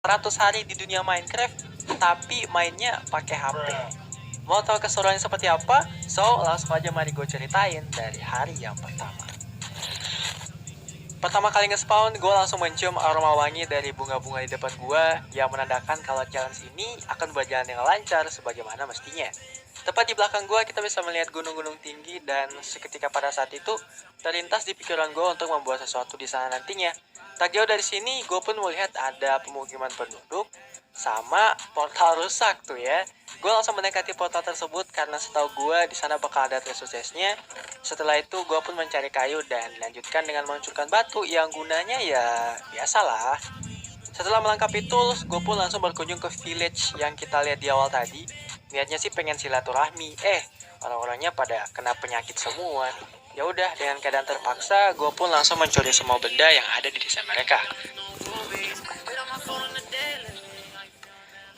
100 hari di dunia Minecraft, tapi mainnya pakai HP. Mau tahu keseruannya seperti apa? So, langsung aja mari gue ceritain dari hari yang pertama. Pertama kali nge-spawn, gue langsung mencium aroma wangi dari bunga-bunga di depan gue yang menandakan kalau challenge ini akan berjalan dengan lancar sebagaimana mestinya. Tepat di belakang gue, kita bisa melihat gunung-gunung tinggi dan seketika pada saat itu terlintas di pikiran gue untuk membuat sesuatu di sana nantinya. Tak jauh dari sini, gue pun melihat ada pemukiman penduduk sama portal rusak tuh ya. Gue langsung mendekati portal tersebut karena setahu gue di sana bakal ada resourcesnya. Setelah itu gue pun mencari kayu dan dilanjutkan dengan meluncurkan batu yang gunanya ya biasalah. Setelah melengkapi tools, gue pun langsung berkunjung ke village yang kita lihat di awal tadi. Niatnya sih pengen silaturahmi, orang-orangnya pada kena penyakit semua. Ya udah, dengan keadaan terpaksa, gue pun langsung mencuri semua benda yang ada di desa mereka.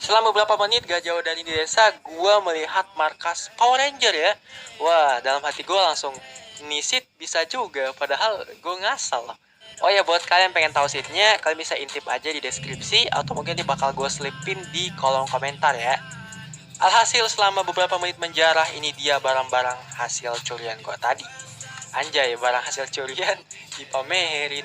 Selama beberapa menit gak jauh dari desa, gue melihat markas Power Ranger ya. Wah, dalam hati gue langsung, ini seat bisa juga, padahal gue ngasal loh. Oh ya, buat kalian pengen tahu seatnya, kalian bisa intip aja di deskripsi, atau mungkin bakal gue selipin di kolom komentar ya. Alhasil selama beberapa menit menjarah, ini dia barang-barang hasil curian gue tadi. Anjay, barang hasil curian dipamerin.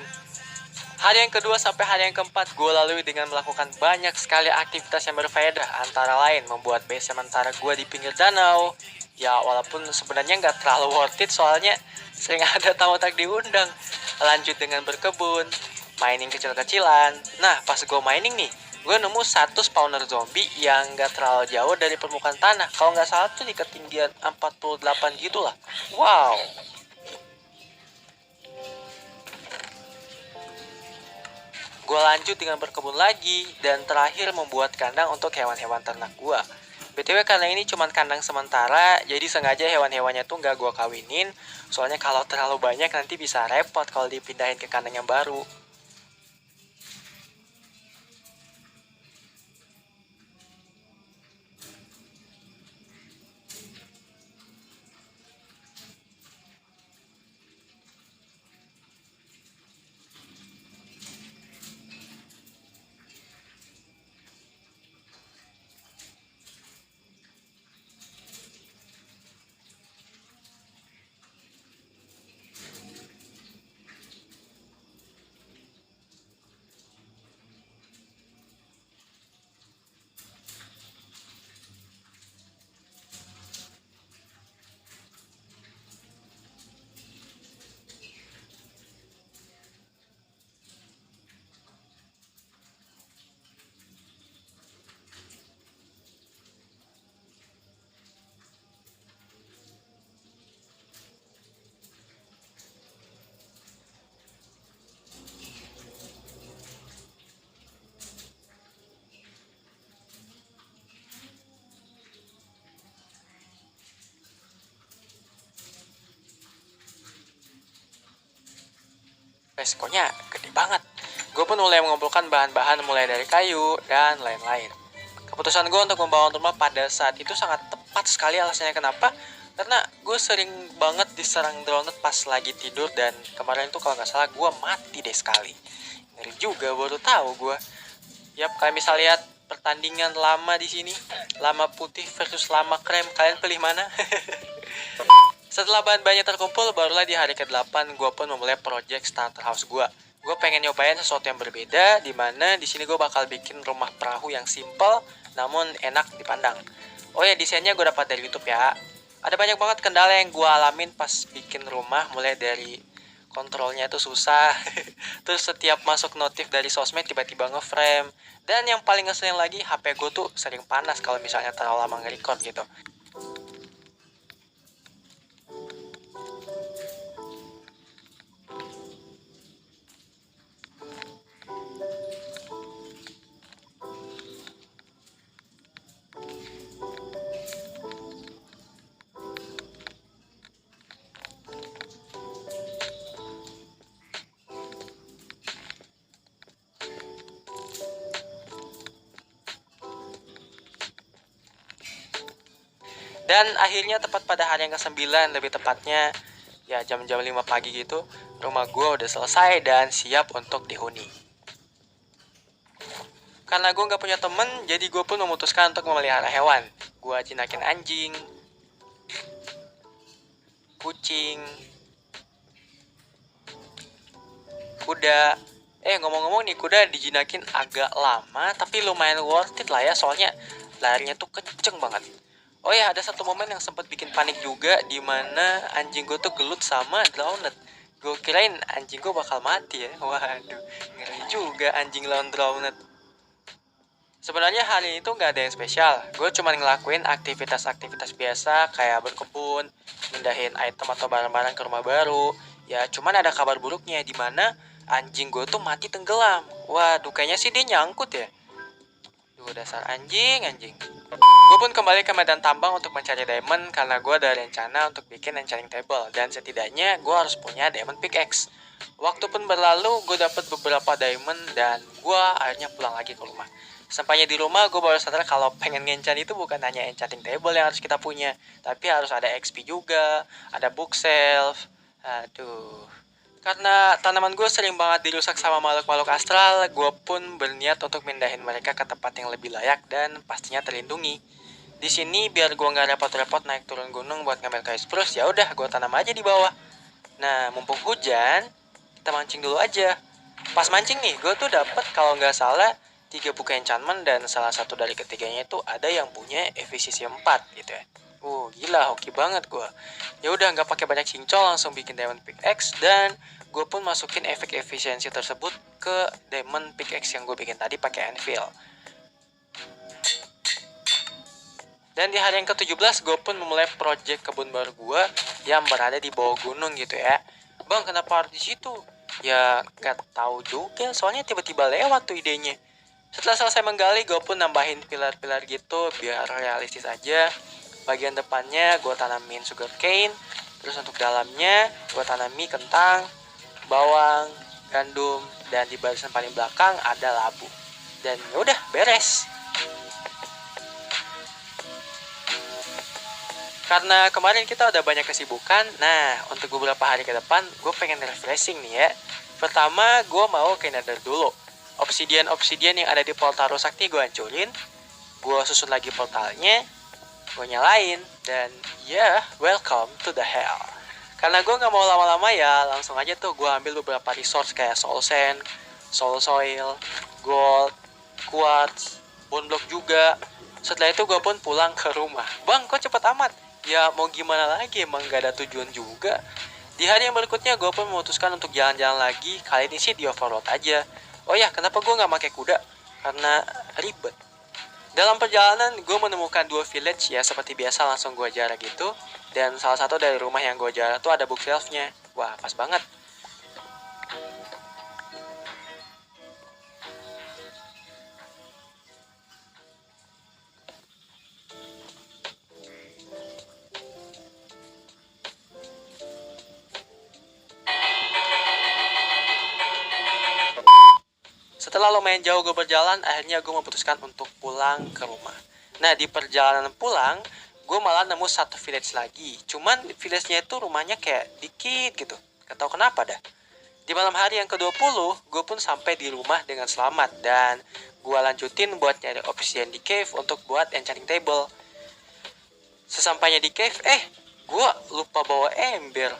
Hari yang kedua sampai hari yang keempat gue lalui dengan melakukan banyak sekali aktivitas yang berfaedah, antara lain membuat base sementara gue di pinggir danau. Ya walaupun sebenarnya nggak terlalu worth it soalnya sering ada tamu tak diundang. Lanjut dengan berkebun, mining kecil-kecilan. Nah pas gue mining nih, gue nemu satu spawner zombie yang nggak terlalu jauh dari permukaan tanah. Kalau nggak salah tuh di ketinggian 48 gitu lah. Wow. Gue lanjut dengan berkebun lagi, dan terakhir membuat kandang untuk hewan-hewan ternak gue. BTW kandang ini cuma kandang sementara, jadi sengaja hewan-hewannya tuh nggak gue kawinin, soalnya kalau terlalu banyak nanti bisa repot kalau dipindahin ke kandang yang baru. Resikonya gede banget. Gue pun mulai mengumpulkan bahan-bahan mulai dari kayu dan lain-lain. Keputusan gue untuk membangun rumah pada saat itu sangat tepat sekali. Alasannya kenapa? Karena gue sering banget diserang drownet pas lagi tidur, dan kemarin itu kalau nggak salah gue mati deh sekali. Ngeri juga, baru tahu gue. Yap, kalian bisa lihat pertandingan lama di sini. Lama putih versus lama krem. Kalian pilih mana? Setelah bahan-bahannya terkumpul, barulah di hari ke-8 gue pun memulai project starter house gue. Gue pengen nyobain sesuatu yang berbeda, dimana di sini gue bakal bikin rumah perahu yang simple namun enak dipandang. Oh ya, desainnya gue dapat dari YouTube ya. Ada banyak banget kendala yang gue alamin pas bikin rumah, mulai dari kontrolnya itu susah. Terus setiap masuk notif dari sosmed tiba-tiba ngeframe. Dan yang paling ngeselin lagi, HP gue tuh sering panas kalau misalnya terlalu lama nge-record gitu. Dan akhirnya tepat pada hari yang ke-9, lebih tepatnya ya jam-jam 5 pagi gitu, rumah gue udah selesai dan siap untuk dihuni. Karena gue nggak punya temen, jadi gue pun memutuskan untuk memelihara hewan. Gue jinakin anjing, kucing, kuda. Ngomong-ngomong nih, kuda dijinakin agak lama, tapi lumayan worth it lah ya, soalnya larinya tuh kenceng banget. Oh ya, ada satu momen yang sempat bikin panik juga, di mana anjing gue tuh gelut sama drowned. Gue kirain anjing gue bakal mati ya. Waduh, ngeri juga anjing lawan drowned. Sebenarnya hari itu nggak ada yang spesial. Gue cuma ngelakuin aktivitas-aktivitas biasa kayak berkebun, mindahin item atau barang-barang ke rumah baru. Ya cuman ada kabar buruknya di mana anjing gue tuh mati tenggelam. Waduh, kayaknya sih dia nyangkut ya. Duh, dasar anjing. Gue pun kembali ke medan tambang untuk mencari diamond karena gue ada rencana untuk bikin enchanting table. Dan setidaknya gue harus punya diamond pickaxe. Waktu pun berlalu, gue dapet beberapa diamond dan gue akhirnya pulang lagi ke rumah. Sampainya di rumah, gue baru sadar kalau pengen ngencan itu bukan hanya enchanting table yang harus kita punya, tapi harus ada XP juga, ada bookshelf. Aduh. Karena tanaman gue sering banget dirusak sama makhluk-makhluk astral, gue pun berniat untuk mindahin mereka ke tempat yang lebih layak dan pastinya terlindungi. Di sini biar gue nggak repot-repot naik turun gunung buat ngambil kayu spruce, ya udah gue tanam aja di bawah. Nah, mumpung hujan, kita mancing dulu aja. Pas mancing nih, gue tuh dapet kalau nggak salah 3 buku enchantment dan salah satu dari ketiganya itu ada yang punya efisiensi 4 gitu ya. Gila, hoki banget gue. Ya udah nggak pakai banyak cincol, langsung bikin diamond pickaxe dan gue pun masukin efek efisiensi tersebut ke diamond pickaxe yang gue bikin tadi pakai anvil. Dan di hari yang ke-17 gue pun memulai project kebun baru gue yang berada di bawah gunung gitu ya. Bang, kenapa harus di situ? Ya gak tahu juga, soalnya tiba-tiba lewat tuh idenya. Setelah selesai menggali, gue pun nambahin pilar-pilar gitu biar realistis aja. Bagian depannya gue tanamin sugar cane, terus untuk dalamnya gue tanami kentang, bawang, gandum, dan di barisan paling belakang ada labu. Dan yaudah beres. Karena kemarin kita udah banyak kesibukan, nah untuk beberapa hari ke depan gue pengen refreshing nih ya. Pertama gue mau ke Nether dulu. Obsidian yang ada di portal rusak nih gue hancurin. Gue susun lagi portalnya, gue nyalain, dan welcome to the hell. Karena gue gak mau lama-lama ya, langsung aja tuh gue ambil beberapa resource kayak soul sand, soul soil, gold, quartz, bone block juga. Setelah itu gue pun pulang ke rumah. Bang, kok cepet amat? Ya mau gimana lagi, emang gak ada tujuan juga. Di hari yang berikutnya gue pun memutuskan untuk jalan-jalan lagi. Kali ini sih di overload aja. Oh ya, kenapa gue gak pakai kuda? Karena ribet. Dalam perjalanan gue menemukan 2 village ya, seperti biasa langsung gue jarak gitu. Dan salah satu dari rumah yang gue jarak tuh ada bookshelf-nya. Wah, pas banget. Setelah lumayan jauh gue berjalan, akhirnya gue memutuskan untuk pulang ke rumah. Nah, di perjalanan pulang, gue malah nemu satu village lagi. Cuman village-nya itu rumahnya kayak dikit gitu. Gak tau kenapa dah. Di malam hari yang ke-20, gue pun sampai di rumah dengan selamat. Dan gue lanjutin buat nyari obsidian di cave untuk buat enchanting table. Sesampainya di cave, gue lupa bawa ember.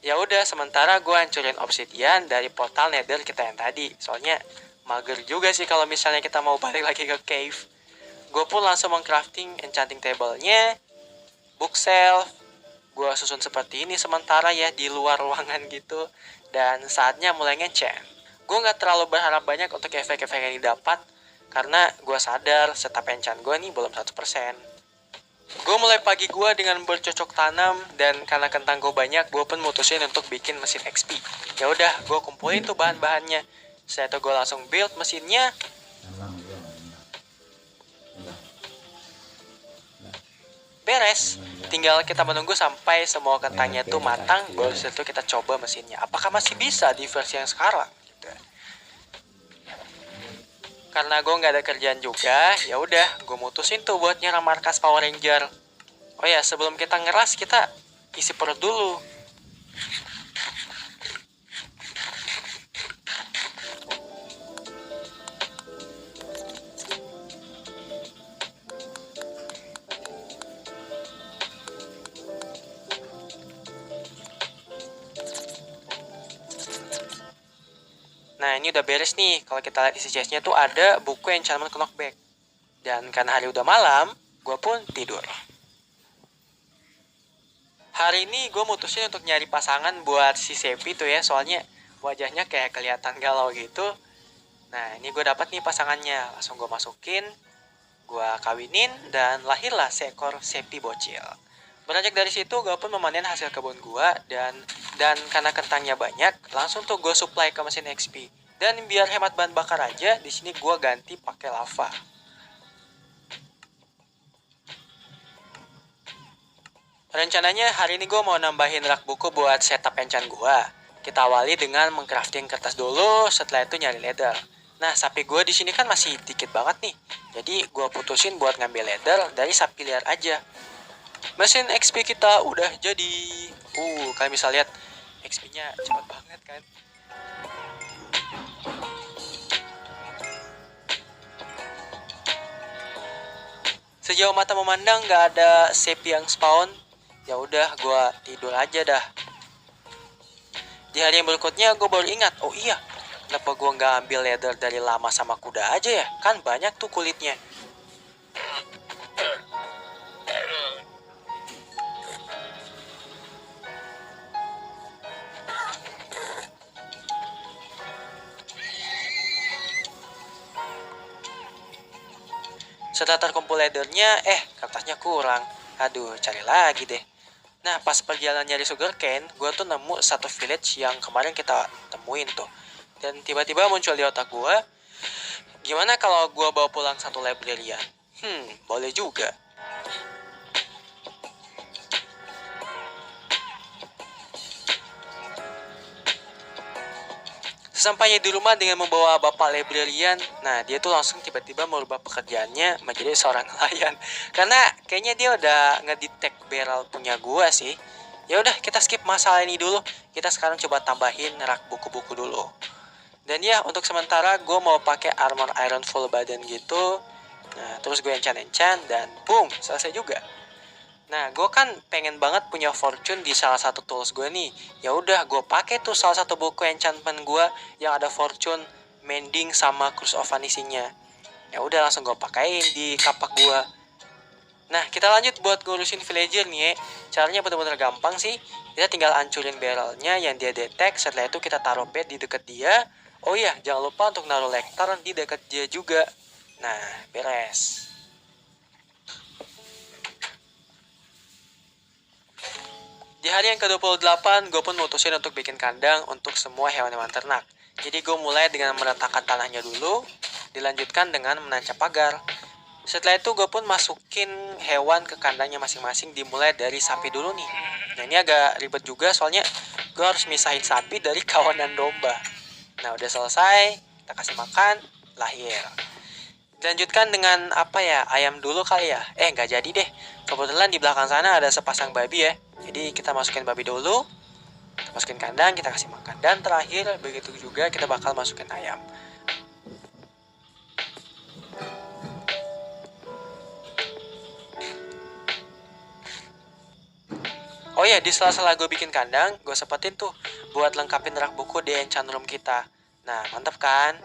Ya udah, sementara gue hancurin obsidian dari portal nether kita yang tadi. Soalnya mager juga sih kalau misalnya kita mau balik lagi ke cave. Gue pun langsung mengcrafting enchanting table-nya, bookshelf. Gue susun seperti ini sementara ya di luar ruangan gitu. Dan saatnya mulai nge-enchant. Gue gak terlalu berharap banyak untuk efek-efek yang didapat. Karena gue sadar setup enchant gue nih belum 100%. Gue mulai pagi gue dengan bercocok tanam dan karena kentang gue banyak, gue pun mutusin untuk bikin mesin XP. Ya udah, gue kumpulin tuh bahan-bahannya. Setelah itu gue langsung build mesinnya. Beres. Tinggal kita menunggu sampai semua kentangnya tuh matang, baru setelah itu kita coba mesinnya. Apakah masih bisa di versi yang sekarang? Gitu. Karena gue nggak ada kerjaan juga, ya udah, gue mutusin tuh buat nyerang markas Power Ranger. Oh ya, sebelum kita ngeras, kita isi perut dulu. Nah, ini udah beres nih. Kalau kita lihat isi chestnya tuh ada buku enchantment knockback. Dan karena hari udah malam, gue pun tidur. Hari ini gue mutusin untuk nyari pasangan buat si Sepi tuh ya. Soalnya wajahnya kayak kelihatan galau gitu. Nah, ini gue dapat nih pasangannya. Langsung gue masukin, gue kawinin, dan lahirlah seekor Sepi bocil. Beranjak dari situ, gue pun memanen hasil kebun gue, dan karena kentangnya banyak, langsung tuh gue supply ke mesin XP. Dan biar hemat bahan bakar aja, di sini gue ganti pakai lava. Rencananya hari ini gue mau nambahin rak buku buat setup enchant gue. Kita awali dengan mengcrafting kertas dulu, setelah itu nyari leather. Nah, sapi gue di sini kan masih dikit banget nih. Jadi gue putusin buat ngambil leather dari sapi liar aja. Mesin XP kita udah jadi. Kalian bisa lihat XP-nya cepat banget kan. Sejauh mata memandang nggak ada Sepi yang spawn. Ya udah, gue tidur aja dah. Di hari yang berikutnya gue baru ingat, oh iya, kenapa gue nggak ambil leather dari lama sama kuda aja ya? Kan banyak tuh kulitnya. Setelah terkumpul leathernya, kertasnya kurang. Aduh, cari lagi deh. Nah, pas perjalanan nyari sugarcane, gue tuh nemu satu village yang kemarin kita temuin tuh. Dan tiba-tiba muncul di otak gue, gimana kalau gue bawa pulang satu librarian? Boleh juga. Sesampainya di rumah dengan membawa bapak librarian, nah dia tuh langsung tiba-tiba merubah pekerjaannya menjadi seorang nelayan. Karena kayaknya dia udah ngedetect barrel punya gua sih. Ya udah, kita skip masalah ini dulu. Kita sekarang coba tambahin rak buku-buku dulu. Dan ya, untuk sementara gue mau pakai armor iron full badan gitu. Nah, terus gue enchant dan boom, selesai juga. Nah, gue kan pengen banget punya fortune di salah satu tools gue nih. Ya udah, gue pakai tuh salah satu buku enchantment gue yang ada fortune, mending sama curse of vanishingnya. Ya udah, langsung gue pakein di kapak gue. Nah, kita lanjut buat ngurusin villager nih ya. Caranya bener-bener gampang sih. Kita tinggal hancurin barrelnya yang dia detect. Setelah itu kita taruh bed di deket dia. Oh iya, jangan lupa untuk naruh lectern di deket dia juga. Nah, beres. Di hari yang ke-28, gue pun mutusin untuk bikin kandang untuk semua hewan-hewan ternak. Jadi gue mulai dengan meratakan tanahnya dulu, dilanjutkan dengan menancap pagar. Setelah itu gue pun masukin hewan ke kandangnya masing-masing, dimulai dari sapi dulu nih. Nah, ini agak ribet juga soalnya gue harus misahin sapi dari kawanan domba. Nah, udah selesai, kita kasih makan, lahir. Dilanjutkan dengan ayam dulu kali ya. Nggak jadi deh. Kebetulan di belakang sana ada sepasang babi ya. Jadi kita masukin babi dulu, kita masukin kandang, kita kasih makan. Dan terakhir begitu juga kita bakal masukin ayam. Oh ya, di sela-sela gue bikin kandang, gue sempetin tuh buat lengkapin rak buku di enchant room kita. Nah, mantap kan?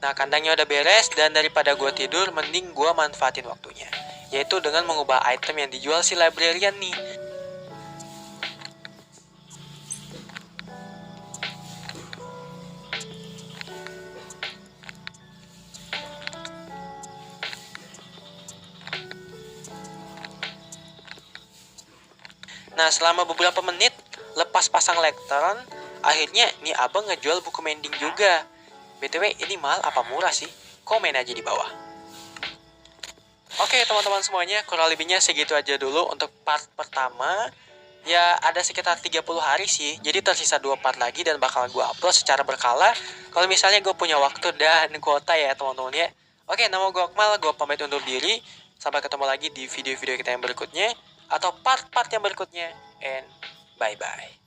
Nah, kandangnya udah beres, dan daripada gue tidur, mending gue manfaatin waktunya. Yaitu dengan mengubah item yang dijual si librarian nih. Nah, selama beberapa menit, lepas pasang lectern, akhirnya nih abang ngejual buku mending juga. BTW, ini mahal apa murah sih? Komen aja di bawah. Oke teman-teman semuanya, kurang lebihnya segitu aja dulu untuk part pertama. Ya ada sekitar 30 hari sih, jadi tersisa 2 part lagi dan bakal gue upload secara berkala. Kalau misalnya gue punya waktu dan kuota ya teman-teman ya. Oke, nama gue Akmal, gue pamit undur diri. Sampai ketemu lagi di video-video kita yang berikutnya atau part-part yang berikutnya. And bye-bye.